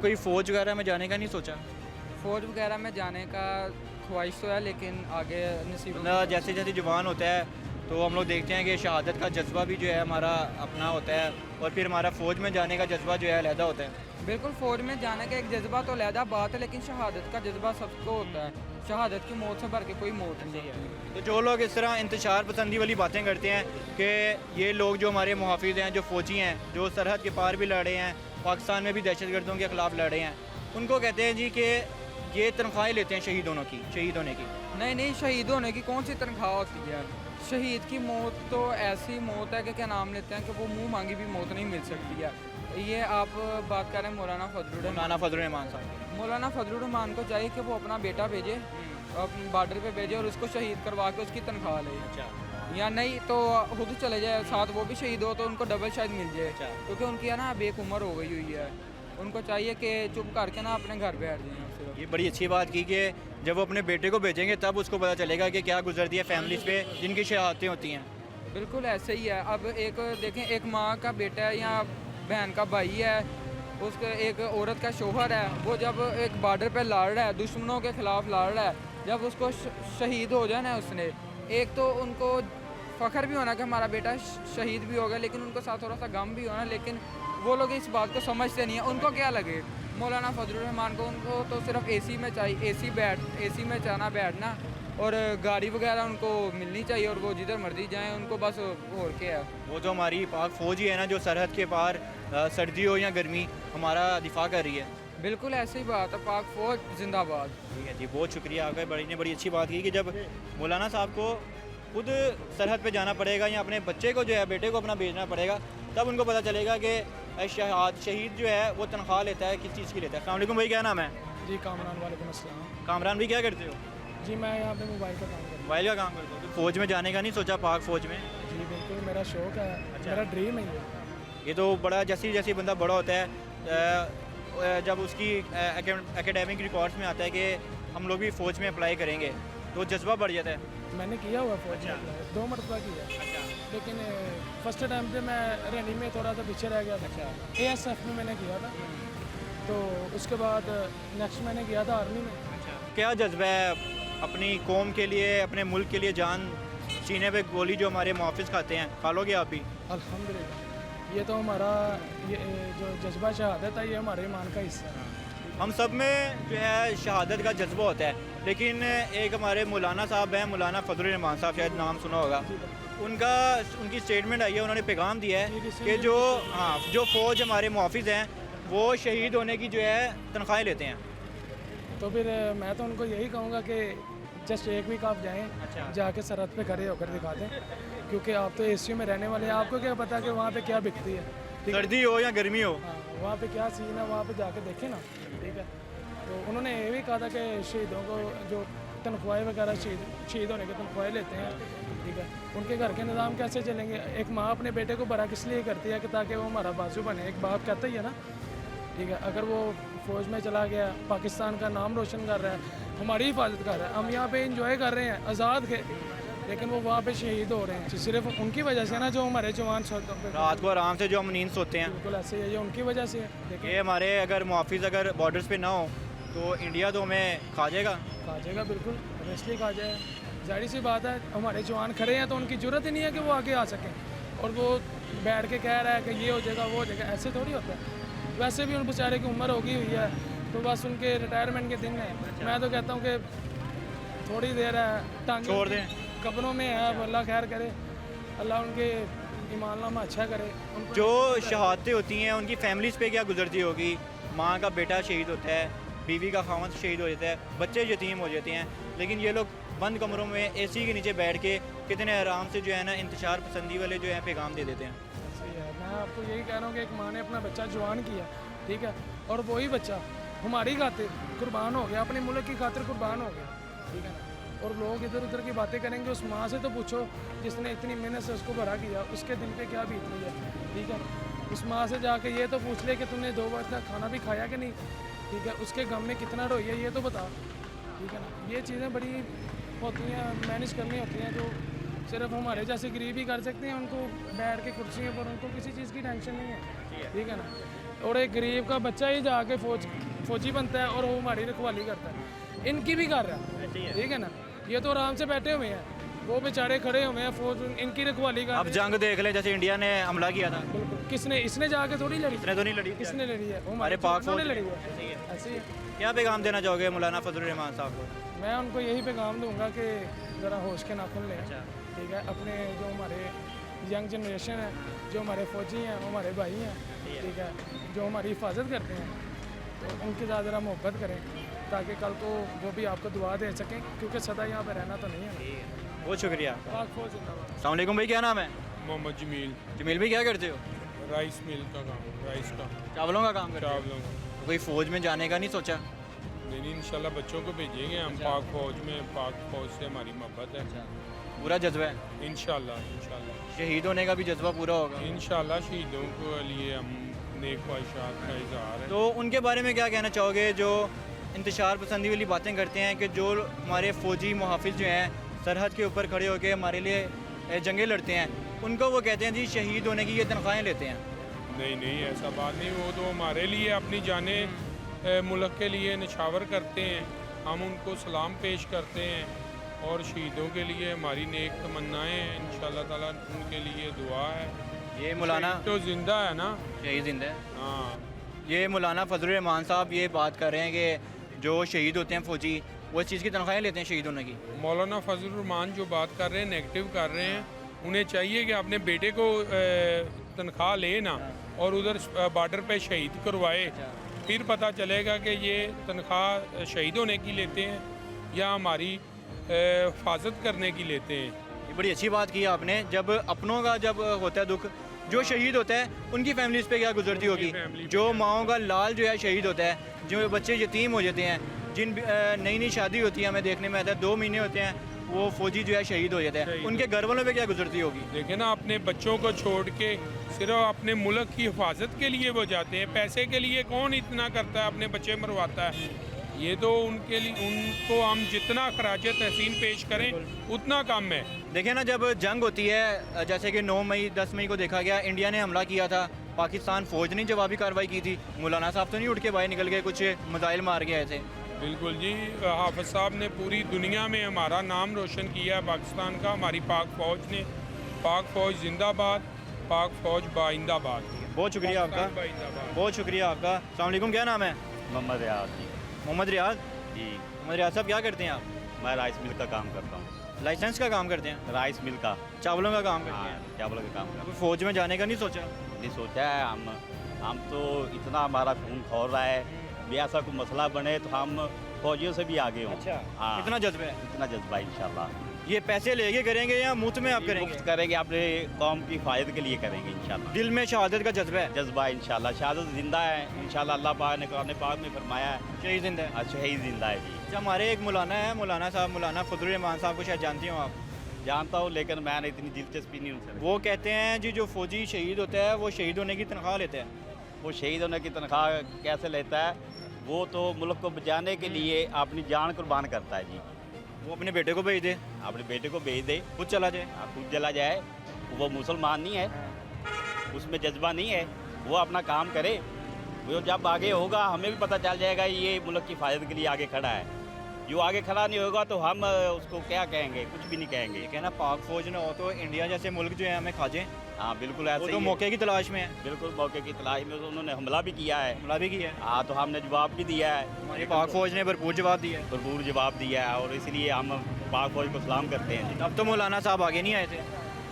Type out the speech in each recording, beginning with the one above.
कोई फ़ौज वगैरह में जाने का नहीं सोचा? फ़ौज वगैरह में जाने का ख्वाहिश तो है, लेकिन आगे नसीब मतलब जैसे जैसे जवान होता है तो हम लोग देखते हैं कि शहादत का जज्बा भी जो है हमारा अपना होता है, और फिर हमारा फ़ौज में जाने का जज्बा जो है अलहदा होता है। बिल्कुल, फ़ौज में जाने का एक जज्बा तो अलहदा बात है, लेकिन शहादत का जज्बा सबको होता है। शहादत की मौत से बढ़ के कोई मौत नहीं है। तो जो लोग इस तरह इंतशार पसंदी वाली बातें करते हैं कि ये लोग जो हमारे मुहाफिज हैं, जो फ़ौजी हैं, जो सरहद के पार भी लड़े हैं, पाकिस्तान में भी दहशतगर्दों के ख़िलाफ़ लड़े हैं, उनको कहते हैं जी कि ये तनख्वाहें लेते हैं शहीद होने की। नहीं नहीं, शहीद होने की कौन सी तनख्वाह होती है? शहीद की मौत तो ऐसी मौत है कि क्या नाम लेते हैं कि वो मुंह मांगी भी मौत नहीं मिल सकती है। ये आप बात कर रहे हैं मौलाना फजलुर्रहमान साहब। मौलाना फजलुर्रहमान को चाहिए कि वो अपना बेटा भेजे, अपने बॉर्डर पे भेजे और उसको शहीद करवा के उसकी तनख्वाह ले। अच्छा। या नहीं तो खुद चले जाए साथ, वो भी शहीद हो तो उनको डबल शायद मिल जाए। अच्छा। क्योंकि उनकी है ना अब एक उम्र हो गई हुई है, उनको चाहिए कि चुप करके ना अपने घर बैठ जाएँ। ये बड़ी अच्छी बात की कि जब वो अपने बेटे को भेजेंगे तब उसको पता चलेगा कि क्या गुजरती है फैमिलीज़ पे जिनकी शहादतें होती हैं। बिल्कुल ऐसे ही है। अब एक देखें, एक माँ का बेटा है या बहन का भाई है, उसके एक औरत का शोहर है, वो जब एक बॉर्डर पे लड़ रहा है, दुश्मनों के ख़िलाफ़ लड़ रहा है, जब उसको शहीद हो जाए ना उसने, एक तो उनको फ़ख्र भी होना कि हमारा बेटा शहीद भी हो गया, लेकिन उनको साथ थोड़ा सा गम भी होना। लेकिन वो लोग इस बात को समझते नहीं है। उनको क्या लगे, मौलाना फजलुर्रहमान को, उनको तो सिर्फ एसी में चाहिए, एसी में जाना बैठना, और गाड़ी वगैरह उनको मिलनी चाहिए, और वो जिधर मर्जी जाएं, उनको बस और क्या है। वो जो हमारी पाक फ़ौज ही है ना, जो सरहद के पार सर्दी हो या गर्मी हमारा दिफा कर रही है। बिल्कुल ऐसी ही बात है, पाक फ़ौज जिंदाबाद। ठीक है जी, बहुत शुक्रिया आपका, बड़ी अच्छी बात की कि जब मौलाना साहब को खुद सरहद पे जाना पड़ेगा या अपने बच्चे को जो है, बेटे को अपना भेजना पड़ेगा, तब उनको पता चलेगा कि शहीद जो है वो तनख्वाह लेता है, किस चीज़ की लेता है। अस्सलाम वालेकुम भाई, क्या नाम है? जी कामरान, वालेकुम अस्सलाम। कामरान भाई, क्या करते हो? जी मैं यहाँ पे मोबाइल का काम करता मोबाइल का काम करते हो? तो फ़ौज में जाने का नहीं सोचा, पाक फ़ौज में? हूँ। जी बिल्कुल, मेरा शौक़ है। अच्छा। मेरा ड्रीम है ये। ये तो बड़ा जैसे जैसे बंदा बड़ा होता है, जब उसकी एकेडमिक रिकॉर्ड्स में आता है कि हम लोग भी फ़ौज में अप्लाई करेंगे तो जज्बा बढ़ जाता है। मैंने किया हुआ फौज में अच्छा। apply, 2 मरतबा किया। अच्छा। लेकिन फर्स्ट टाइम पे मैं रनिंग में थोड़ा सा पीछे रह गया था। अच्छा। ASF में मैंने किया था, तो उसके बाद नेक्स्ट मैंने किया था आर्मी में। क्या जज्बा है अपनी कौम के लिए, अपने मुल्क के लिए जान सीने पे गोली जो हमारे मुहाफिज खाते हैं, खा लोगे आप भी? अल्हम्दुलिल्लाह, ये तो हमारा ये जो जज्बा शहादत है, ये हमारे ईमान का हिस्सा है। हम सब में जो है शहादत का जज्बा होता है, लेकिन एक हमारे मौलाना साहब हैं, मौलाना फजलुर्रहमान साहब, शायद नाम सुना होगा, उनकी स्टेटमेंट आई है, उन्होंने पैगाम दिया है कि जो फ़ौज हमारे मुहाफिज हैं वो शहीद होने की जो है तनख्वाहें लेते हैं। तो फिर मैं तो उनको यही कहूँगा कि जस्ट एक वीक आप जाएँ, अच्छा। जाके सरहद पे खड़े होकर दिखा दें, क्योंकि आप तो एसी में रहने वाले हैं, आपको क्या पता कि वहाँ पे क्या बिकती है। ठीक है? सर्दी हो या गर्मी हो। हाँ, वहाँ पे क्या सीन है, वहाँ पे जाके देखें ना। ठीक है, तो उन्होंने ये भी कहा था कि शहीदों को जो तनख्वाहें वगैरह शहीद होने की तनख्वाहें लेते हैं, ठीक है, उनके घर के निज़ाम कैसे चलेंगे? एक माँ अपने बेटे को बड़ा किस लिए करती है कि ताकि वो हमारा बाजू बने, एक बाप कहता ही है ना। ठीक है, अगर वो फ़ौज में चला गया, पाकिस्तान का नाम रोशन कर रहा है, हमारी हिफाजत कर रहा है, हम यहाँ पे इंजॉय कर रहे हैं आज़ाद के, लेकिन वो वहाँ पे शहीद हो रहे हैं, सिर्फ उनकी वजह से ना, जो हमारे जवान रात को आराम से जो हम नींद सोते हैं, बिल्कुल ऐसे ही है, ये उनकी वजह से है। देखिए, ये हमारे अगर मुहाफिज अगर बॉर्डर्स पे ना हो तो इंडिया तो हमें खा जाएगा। खा जाएगा, बिल्कुल ऑब्वियसली खा जाए। जाहिर सी बात है, हमारे जवान खड़े हैं तो उनकी ज़रूरत ही नहीं है कि वो आगे आ सकें, और वो बैठ के कह रहा है कि ये हो जाएगा वो हो जाएगा, ऐसे थोड़ी होता है। वैसे भी उन बेचारे की उम्र हो गई हुई है, तो बस उनके रिटायरमेंट के दिन हैं। मैं तो कहता हूँ कि थोड़ी देर है, टांगे छोड़ दें, कब्रों में है, अब अल्लाह खैर करे, अल्लाह उनके ईमाननामा अच्छा करे। उनको जो शहादतें होती हैं उनकी फैमिलीज़ पे क्या गुजरती होगी? माँ का बेटा शहीद होता है, बीवी का खावंद शहीद हो जाता है, बच्चे यतीम हो जाते हैं, लेकिन ये लोग बंद कमरों में एसी के नीचे बैठ के कितने आराम से जो है ना इंतशार पसंदी वाले जो है पैगाम दे देते हैं। सही है, मैं आपको यही कह रहा हूँ कि एक माँ ने अपना बच्चा जवान किया, ठीक है, और वही बच्चा हमारी खातिर कुर्बान हो गया, अपने मुल्क की खातिर कुर्बान हो गया, ठीक है ना। और लोग इधर उधर की बातें करेंगे, उस माँ से तो पूछो जिसने इतनी मेहनत से उसको भरा किया, उसके दिन पे क्या बीत रही है, ठीक है। उस माँ से जाके ये तो पूछ ले कि तुमने 2 वक्त का खाना भी खाया कि नहीं, ठीक है, उसके गम में कितना रोई है ये तो बता, ठीक है ना। ये चीज़ें बड़ी होती हैं, मैनेज करनी होती हैं, जो सिर्फ हमारे जैसे गरीब ही कर सकते हैं, उनको बैठ के कुर्सियों पर, उनको किसी चीज़ की टेंशन नहीं है, ठीक है ना। और एक गरीब का बच्चा ही जाके फौजी बनता है और वो हमारी रखवाली करता है, इनकी भी कर रहा है, ठीक है ना। ये तो आराम से बैठे हुए हैं, वो बेचारे खड़े हुए हैं, फौज इनकी रखवाली कर अब जंग देख ले, जैसे इंडिया ने हमला किया था, बिल्कुल। किसने, इसने जाके थोड़ी लड़ी, इसने तो नहीं लड़ी, किसने लड़ी है, वो हमारे पाक ने फौज लड़ी है, ऐसे ही है। क्या पैगाम देना चाहोगे मौलाना फजलुर रहमान साहब को? मैं उनको यही पैगाम दूंगा कि ज़रा होश के नाखुन लें, ठीक है। अपने जो हमारे यंग जनरेशन है, जो हमारे फौजी हैं, वो हमारे भाई हैं, ठीक है, जो हमारी हिफाजत करते हैं, तो उनके साथ ज़रा मोहब्बत करें, ताकि कल को वो भी आपको दुआ दे सकें, क्योंकि सदा यहाँ पर रहना तो नहीं है। बहुत शुक्रिया। पाक फौज जिंदाबाद। अस्सलाम वालेकुम भाई, क्या नाम है? मोहम्मद जमील। जमील भाई क्या करते हो? राइस मिल का काम, राइस का, चावलों का काम करते हो? चावलों का। तो कोई फ़ौज में जाने का नहीं सोचा? नहीं, इंशाल्लाह बच्चों को भेजेंगे हम पाक फौज में, पाक फौज से हमारी मोहब्बत है, पूरा जज्बा है? इंशाल्लाह इंशाल्लाह शहीद होने का भी जज्बा पूरा होगा? इंशाल्लाह शहीदों के लिए हम नेक ख्वाहिशात का इजहार है। तो उनके बारे में क्या कहना चाहोगे जो इंतशार पसंदी वाली बातें करते हैं कि जो हमारे फ़ौजी मुहाफिज जो हैं सरहद के ऊपर खड़े होकर हमारे लिए जंगें लड़ते हैं, उनको वो कहते हैं जी शहीद होने की ये तनख्वाहें लेते हैं? नहीं नहीं, ऐसा बात नहीं, वो तो हमारे लिए अपनी जाने मुल्क के लिए निछावर करते हैं, हम उनको सलाम पेश करते हैं और शहीदों के लिए हमारी नेक तमन्नाएँ हैं, इंशाल्लाह ताला उनके लिए दुआ है। ये मौलाना शहीद तो जिंदा है ना। शहीद जिंदा है। हाँ, ये मौलाना फजलुर रहमान साहब ये बात कर रहे हैं कि जो शहीद होते हैं फ़ौजी, वो इस चीज़ की तनख्वाहें लेते हैं शहीद होने की। मौलाना फजलुर रहमान जो बात कर रहे हैं नेगेटिव कर रहे हैं, उन्हें चाहिए कि अपने बेटे को तनख्वाह ले ना और उधर बॉर्डर पे शहीद करवाए, फिर पता चलेगा कि ये तनख्वाह शहीद होने की लेते हैं या हमारी हिफाजत करने की लेते हैं। ये बड़ी अच्छी बात की आपने। जब अपनों का जब होता है दुख, जो शहीद होता है उनकी फैमिलीज़ पे क्या गुजरती होगी? family जो माओं का लाल जो है शहीद होता है, जो बच्चे यतीम हो जाते हैं, जिन नई नई शादी होती है, हमें देखने में आता है 2 महीने होते हैं, वो फौजी जो है शहीद हो जाता है, शहीद उनके घर वालों पे क्या गुजरती होगी? देखें ना, अपने बच्चों को छोड़ के सिर्फ अपने मुल्क की हिफाजत के लिए वो जाते हैं, पैसे के लिए कौन इतना करता है, अपने बच्चे मरवाता है। ये तो उनके लिए, उनको हम जितना खराज तहसीन पेश करें उतना कम है। देखिए ना, जब जंग होती है, जैसे कि 9 मई 10 मई को देखा गया, इंडिया ने हमला किया था, पाकिस्तान फ़ौज ने जवाबी कार्रवाई की थी, मौलाना साहब तो नहीं उठ के बाहर निकल गए, कुछ मिसाइल मार के आए थे? बिल्कुल जी, हाफिज साहब ने पूरी दुनिया में हमारा नाम रोशन किया है पाकिस्तान का, हमारी पाक फ़ौज ने। पाक फ़ौज जिंदाबाद, पाक फ़ौज बाइंदाबाद। बहुत शुक्रिया आपका, बाइंदाबाद। बहुत शुक्रिया आपका। अस्सलाम वालेकुम, क्या नाम है? मोहम्मद रियाज जी। मोहम्मद रियाज। जी, मोहम्मद रियाज साहब क्या करते हैं आप? मैं राइस मिल का काम करता हूँ। लाइसेंस का काम करते हैं? राइस मिल का, चावलों का काम करते हाँ, हैं? चावल का काम करता कोई फ़ौज में जाने का नहीं सोचा? हूँ। नहीं सोचा है, हम तो इतना हमारा खून खौल रहा है, भी ऐसा कोई मसला बने तो हम फौजियों से भी आगे हों। अच्छा, हाँ, इतना जज्बा है? इतना जज्बा है इंशाल्लाह। ये पैसे लेके करेंगे या मुफ्त में आप करेंगे? मुफ्त करेंगे, अपने कौम की हिफाजत के लिए करेंगे इंशाल्लाह। दिल में शहादत का जज्बा है? जज्बा है इंशाल्लाह, शहादत जिंदा है इंशाल्लाह। अल्लाह पाक ने कुरान पाक में फरमाया है, शहीद जिंदा है। अच्छा ही जिंदा है जी। अच्छा, हमारे एक मौलाना है, मौलाना साहब, मौलाना फजलुर रहमान साहब को शायद जानती हो आप? जानता हूँ, लेकिन मैंने इतनी दिलचस्पी नहीं उनसे। वो कहते हैं जी जो फौजी शहीद होता है वो शहीद होने की तनख्वाह लेते हैं। वो शहीद होने की तनख्वाह कैसे लेता है? वो तो मुल्क को बचाने के लिए अपनी जान कुर्बान करता है जी। वो अपने बेटे को भेज दे, अपने बेटे को भेज दे, खुद चला जाए। खुद चला जाए, वो मुसलमान नहीं है, उसमें जज्बा नहीं है, वो अपना काम करे। वो जब आगे होगा हमें भी पता चल जाएगा ये मुल्क की हिफाजत के लिए आगे खड़ा है। जो आगे खड़ा नहीं होगा तो हम उसको क्या कहेंगे? कुछ भी नहीं कहेंगे। ये कहना पाक फौज ना हो तो इंडिया जैसे मुल्क जो है हमें खा जाए। हाँ बिल्कुल वो ऐसे तो ही मौके की तलाश में है। है। बिल्कुल मौके की तलाश में, तो उन्होंने हमला भी किया है। हमला भी किया है, हाँ, तो हमने जवाब भी दिया है, हमारी पाक फौज ने भरपूर जवाब दिया है। भरपूर जवाब दिया है, और इसलिए हम पाक फौज को सलाम करते हैं जी। अब तो मौलाना साहब आगे नहीं आए थे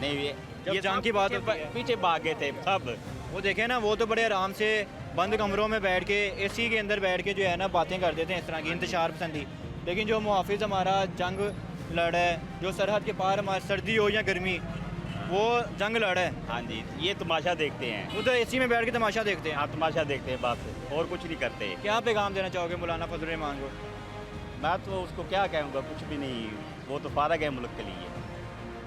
नहीं, जब ये जंग सब की बात पीछे होती है। पीछे भाग गए थे सब। वो देखे ना, वो तो बड़े आराम से बंद कमरों में बैठ के एसी के अंदर बैठ के जो है ना बातें करते थे इस तरह की इंतशार पसंदी। लेकिन जो मुहाफिज हमारा जंग लड़ा है, जो सरहद के पार हमारी सर्दी हो या गर्मी, वो जंग लड़ा है, हाँ जी, ये तमाशा देखते हैं। वो तो एसी में बैठ के तमाशा देखते हैं। हाँ, तमाशा देखते हैं, बस और कुछ नहीं करते। क्या पैगाम देना चाहोगे मौलाना फजलुर रहमान को? मैं तो उसको क्या कहूँगा, कुछ भी नहीं, वो तो फारग है मुल्क के लिए।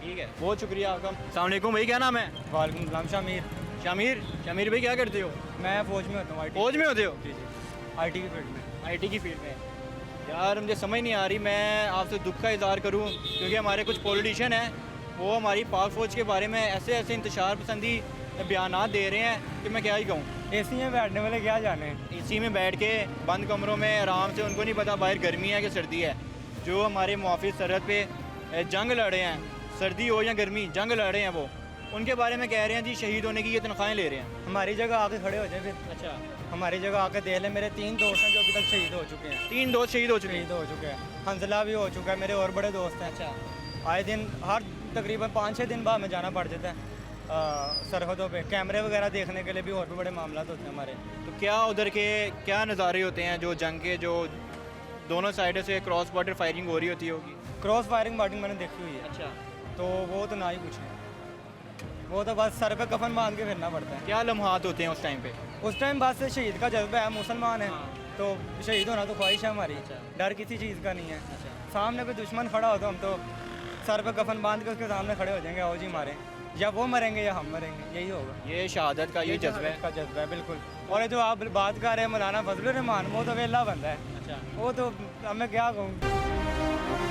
ठीक है, बहुत शुक्रिया आपका। अस्सलाम वालेकुम भाई, क्या नाम है? वालेकुम सलाम। शामिर। शामिर। शामिर भाई क्या करते हो? मैं फ़ौज में होता हूँ। फौज में होते हो? जी जी, IT की फील्ड में। आईटी की फील्ड में। यार मुझे समझ नहीं आ रही, मैं आपसे दुख का इजहार करूं क्योंकि हमारे कुछ पॉलिटिशियन हैं, वो हमारी पाक फ़ौज के बारे में ऐसे ऐसे इंतशार पसंदी बयान दे रहे हैं कि मैं क्या ही कहूँ। एसी में बैठने वाले क्या जाने। इसी में बैठ के बंद कमरों में आराम से, उनको नहीं पता बाहर गर्मी है कि सर्दी है। जो हमारे मुआफ़िज़ सरहद पे जंग लड़ रहे हैं, सर्दी हो या गर्मी, जंग लड़ रहे हैं, वो उनके बारे में कह रहे हैं जी शहीद होने की ये तनख्वाहें ले रहे हैं। हमारी जगह आके खड़े हो जाए फिर। अच्छा, हमारी जगह आके देख ले, मेरे 3 दोस्त हैं जो अभी तक शहीद हो चुके हैं। 3 दोस्त शहीद हो चुके हैं। शहीद हो चुके हैं, हंसला भी हो चुका है, मेरे और बड़े दोस्त हैं। अच्छा, आए दिन हर तकरीबन 5-6 दिन बाद में जाना पड़ जाता है सरहदों पे कैमरे वगैरह देखने के लिए भी और भी बड़े मामला होते हैं हमारे। तो क्या उधर के क्या नज़ारे होते हैं जो जंग के, जो दोनों साइड से क्रॉस बॉर्डर फायरिंग हो रही होती होगी? क्रॉस फायरिंग बाइटिंग मैंने देखी हुई है। अच्छा, तो वो तो ना ही पूछें, वो तो बस सर पे कफन बांध के फिरना पड़ता है। क्या लम्हात होते हैं उस टाइम पे? उस टाइम बस शहीद का जज्बा है, मुसलमान है हाँ। तो शहीद होना तो ख्वाहिश है हमारी। अच्छा। डर किसी चीज़ का नहीं है। अच्छा, सामने कोई दुश्मन खड़ा हो तो हम तो सर पे कफन बांध के उसके सामने खड़े हो जाएंगे, आओ जी मारे, या वो मरेंगे या हम मरेंगे, यही होगा। ये शहादत का ये जज्बा है। का जज्बा है बिल्कुल। और ये जो आप बात कर रहे हैं मौलाना फजलुर रहमान, वो तो वेला बंदा है। अच्छा, वो तो अब मैं क्या कहूँ।